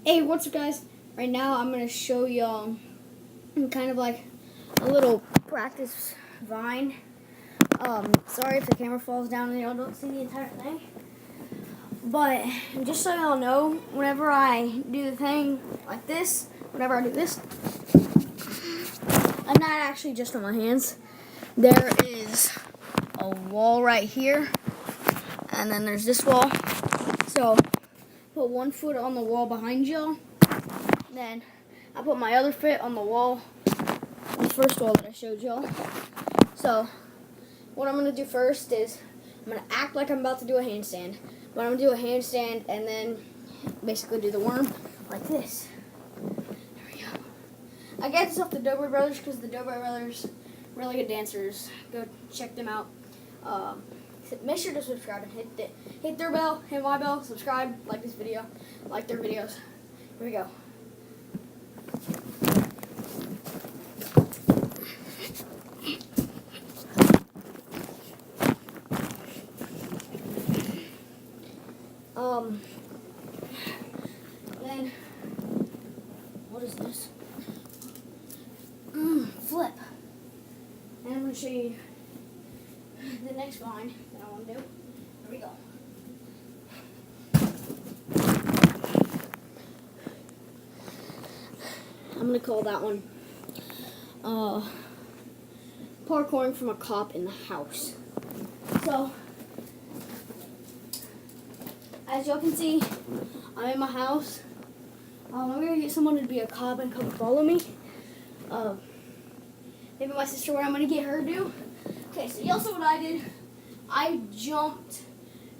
Hey, what's up, guys? Right now I'm going to show y'all kind of like a little practice vine. Sorry if the camera falls down and y'all don't see the entire thing. But just so y'all know, whenever I do the thing like this, whenever I do this, I'm not actually just on my hands. There is a wall right here, and then there's this wall. So put one foot on the wall behind y'all. Then I put my other foot on the wall, the first wall that I showed y'all. So what I'm going to do first is I'm going to act like I'm about to do a handstand. But I'm going to do a handstand and then basically do the worm like this. There we go. I got this off the Dobre brothers because the Dobre brothers really good dancers. Go check them out. Make sure to subscribe and hit their bell, hit my bell, subscribe, like this video, like their videos. Here we go. Then, what is this? Flip. And I'm going to show you the next vine that I want to do. Here we go. I'm going to call that one parkouring from a cop in the house. So, as y'all can see, I'm in my house. I'm going to get someone to be a cop and come follow me. Maybe my sister, what I'm going to get her to do. Okay, so y'all saw what I did. I jumped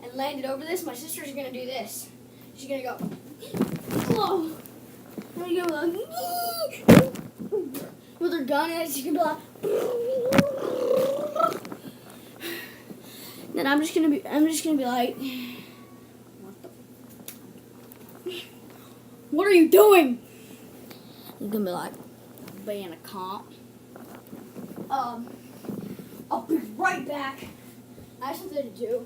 and landed over this. My sister's going to do this. She's going to go, whoa. I'm going to go like, with her gun and she's going to be like, then I'm just going to be like, what are you doing? He's going to be like, being a cop. I'll be right back. I have something to do.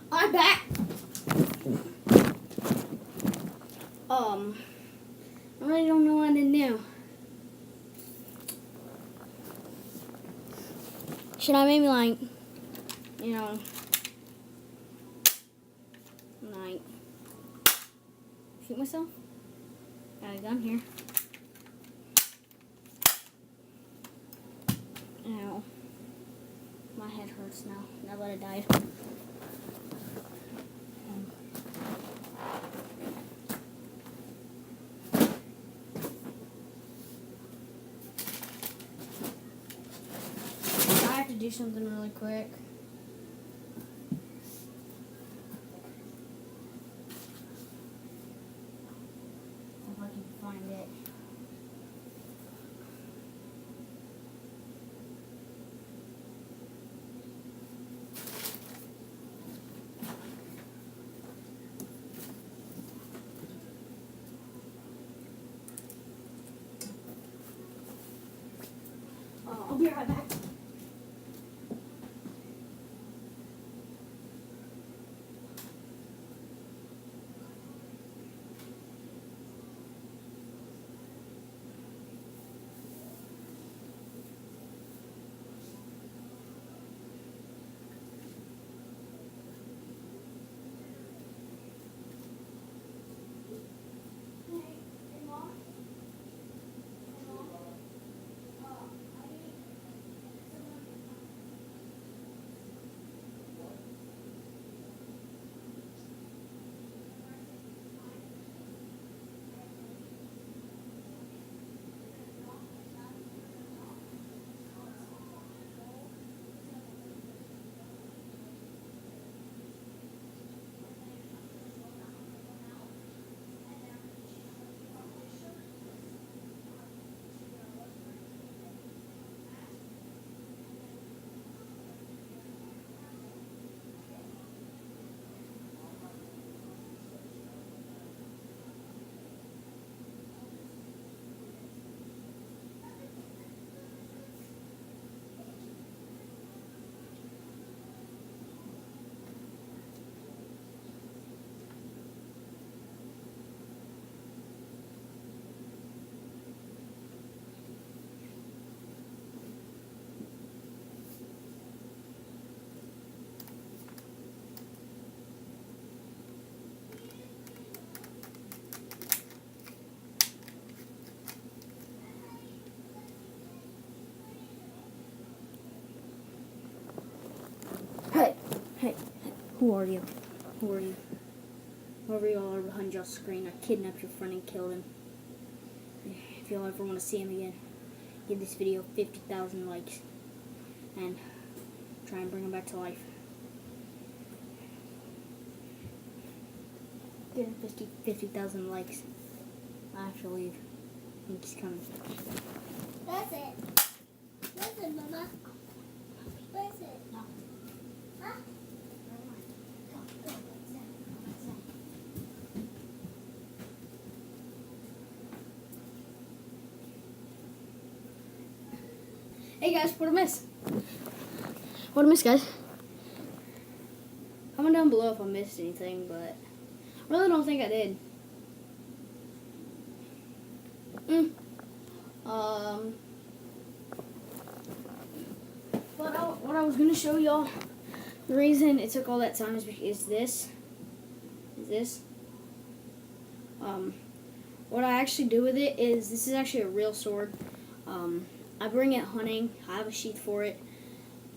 I'm back. I really don't know what to do. Should I maybe like, like shoot myself? Got a gun here. Ow. My head hurts now that I died. I have to do something really quick. If I can find it. I'll be right back. Hey, who are you? Who are you? Whoever you all are behind y'all's screen, I kidnapped your friend and killed him. If y'all ever want to see him again, give this video 50,000 likes and try and bring him back to life. Get 50,000 likes. I have to leave. I think he's coming. That's it. That's it, Mama. That's it. No. Huh? Hey guys, what a miss. What a miss, guys. Comment down below if I missed anything, but I really don't think I did. What I was gonna show y'all, the reason it took all that time is because this. What I actually do with it is, this is actually a real sword. I bring it hunting. I have a sheath for it,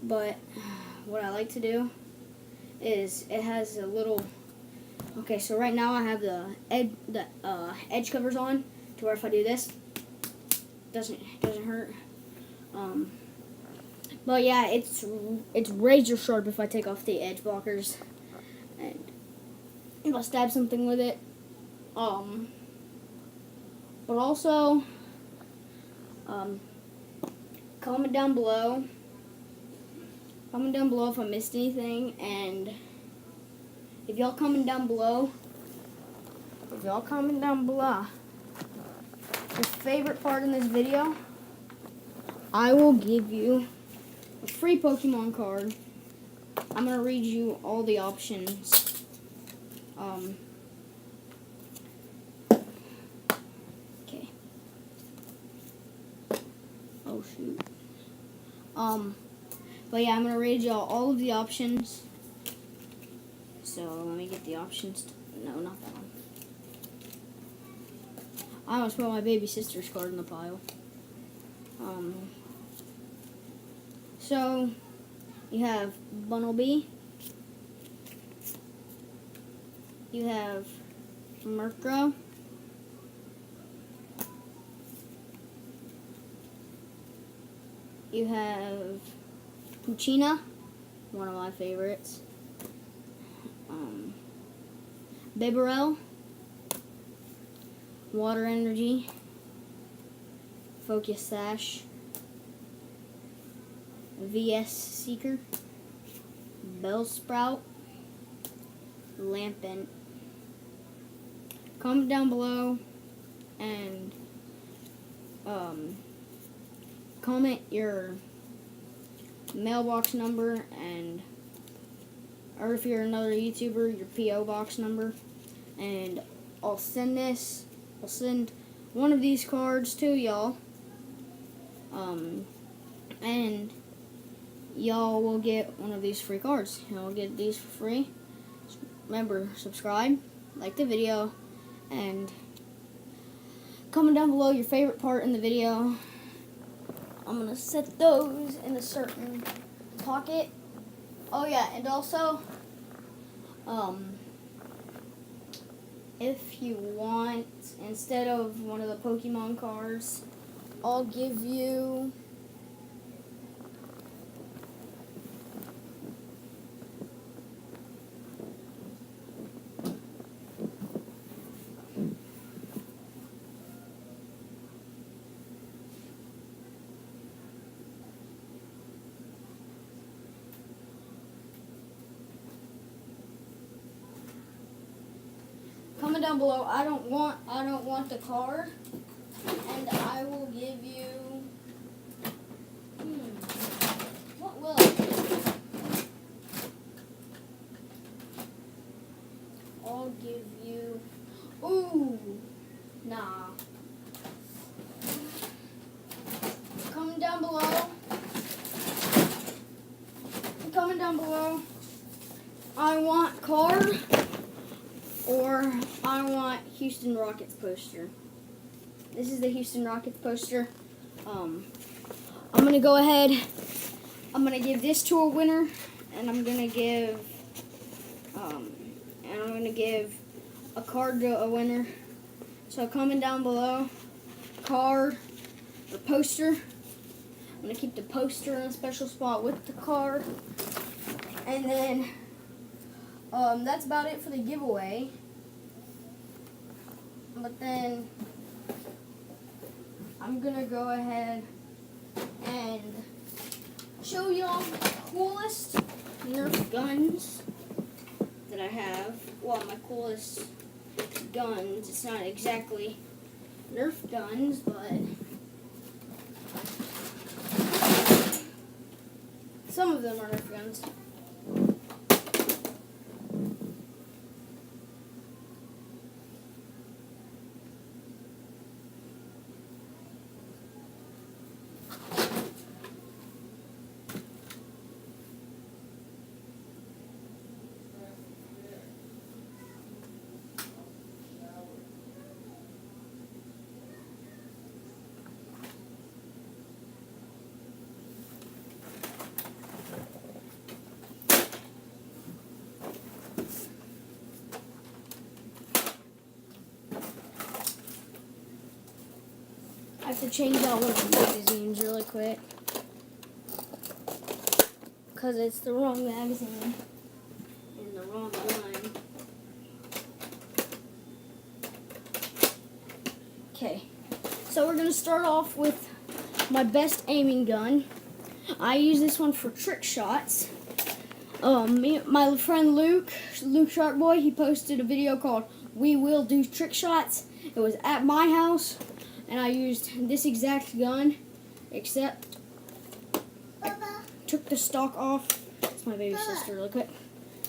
but what I like to do is it has a little. Okay, so right now I have the edge covers on, to where if I do this, doesn't hurt. But yeah, it's razor sharp if I take off the edge blockers, and if I stab something with it. But also, comment down below. Comment down below if I missed anything, and if y'all comment down below, your favorite part in this video, I will give you a free Pokemon card. I'm gonna read you all the options. Okay. Oh shoot. But yeah, I'm gonna read y'all all of the options. So let me get the options. No, not that one. I almost put my baby sister's card in the pile. So you have Bunnelby. You have Murkrow. You have Puccina, one of my favorites. Bibarel, Water Energy, Focus Sash, VS Seeker, Bellsprout, Lampent. Comment down below and comment your mailbox number, and or if you're another YouTuber, your P.O. box number, and I'll send one of these cards to y'all, and y'all will get one of these free cards. Y'all get these for free. Remember, subscribe, like the video, and comment down below your favorite part in the video. I'm gonna set those in a certain pocket. Oh yeah, and also, if you want, instead of one of the Pokemon cards, I'll give you comment down below. I don't want the card, and I will give you. What will I give? I'll give you. Ooh, nah. Comment down below. Comment down below. I want card, or I want Houston Rockets poster. This is the Houston Rockets poster. I'm going to go ahead. I'm going to give this to a winner, and I'm going to give And I'm going to give a card to a winner. So comment down below, card or poster. I'm going to keep the poster in a special spot with the card. And then that's about it for the giveaway. But then I'm going to go ahead and show y'all the coolest Nerf guns that I have. Well, my coolest guns. It's not exactly Nerf guns, but some of them are Nerf guns. I have to change out one of the magazines really quick because it's the wrong magazine and the wrong line. Okay, so we're gonna start off with my best aiming gun. I use this one for trick shots. My friend Luke Shark Boy, he posted a video called "We Will Do Trick Shots." It was at my house. And I used this exact gun, except I took the stock off. It's my baby sister, real quick.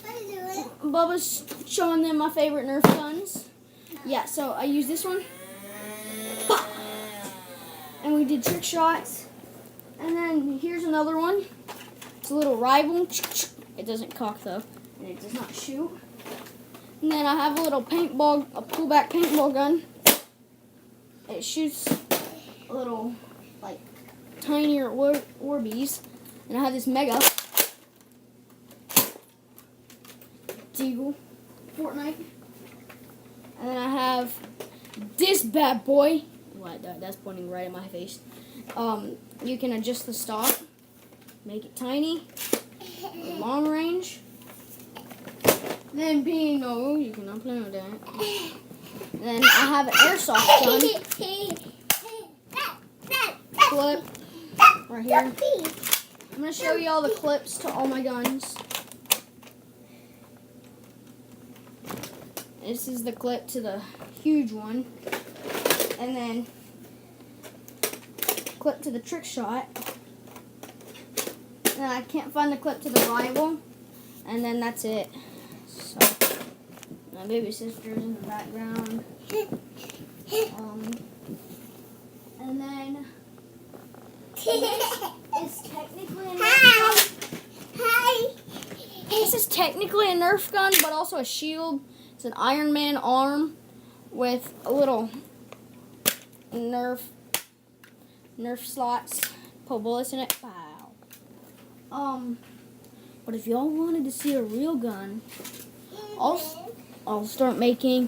What are you doing? Bubba's showing them my favorite Nerf guns. Yeah, so I used this one. And we did trick shots. And then here's another one. It's a little rival. It doesn't cock though, and it does not shoot. And then I have a little paintball, a pullback paintball gun. It shoots a little, like, tinier Orbeez. And I have this Mega Deagle Fortnite. And then I have this bad boy. What? That's pointing right at my face. You can adjust the stock, make it tiny, long range. Then you cannot play with that. Then I have an airsoft gun clip right here. I'm going to show you all the clips to all my guns. This is the clip to the huge one. And then clip to the trick shot. And I can't find the clip to the rival. And then that's it. So my baby sister's in the background. And then this is technically a Nerf gun, but also a shield. It's an Iron Man arm with a little Nerf slots. Put bullets in it. Wow. But if y'all wanted to see a real gun, I'll start making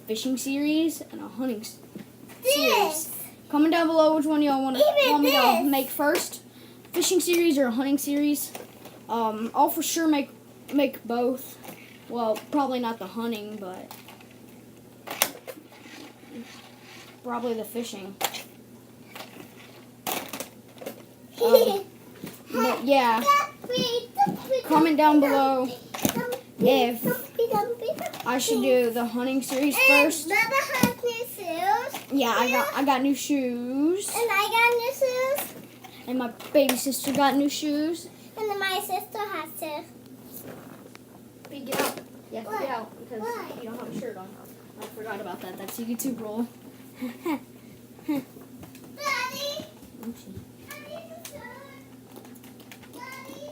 fishing series and a hunting series. Comment down below which one y'all want me to make first. Fishing series or a hunting series. I'll for sure make both. Well, probably not the hunting, but probably the fishing. But yeah, comment down below if I should do the hunting series first. Bubba has new shoes. Yeah, I got new shoes. And I got new shoes. And my baby sister got new shoes. And then my sister has to. Get out. You have to get out because Why? you don't have a shirt on. I forgot about that. That's a YouTube rule. Daddy. Oopsie. I need a shirt. Daddy.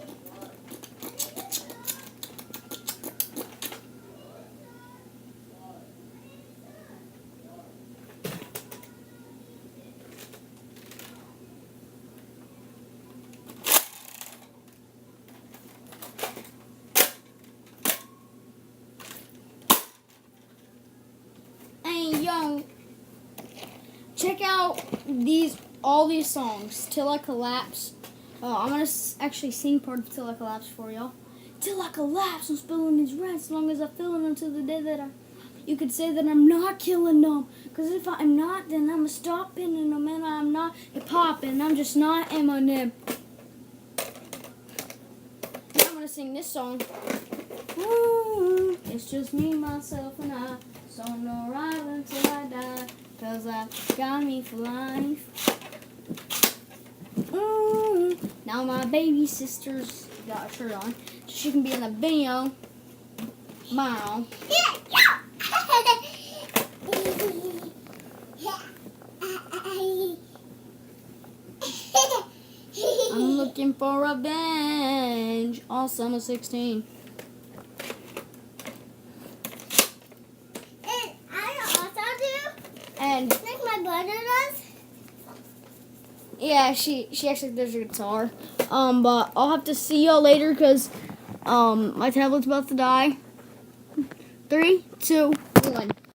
check out all these songs. Till I Collapse. I'm gonna actually sing part of Till I Collapse for y'all. Till I collapse, I'm spilling these rats. As long as I feel them until the day that you could say that I'm not killing them. Cause if I'm not, then I'm stopping them. And I'm not popping. I'm just not Eminem. I'm gonna sing this song. Ooh, it's just me, myself, and I. So no ride until I die. Cause that got me for life. Ooh. Now my baby sister's got a shirt on. So she can be in the video. Tomorrow. I'm looking for revenge all summer 16. And I also do. And Like my brother does. yeah, she actually does her guitar. But I'll have to see y'all later because my tablet's about to die. 3, 2, 1.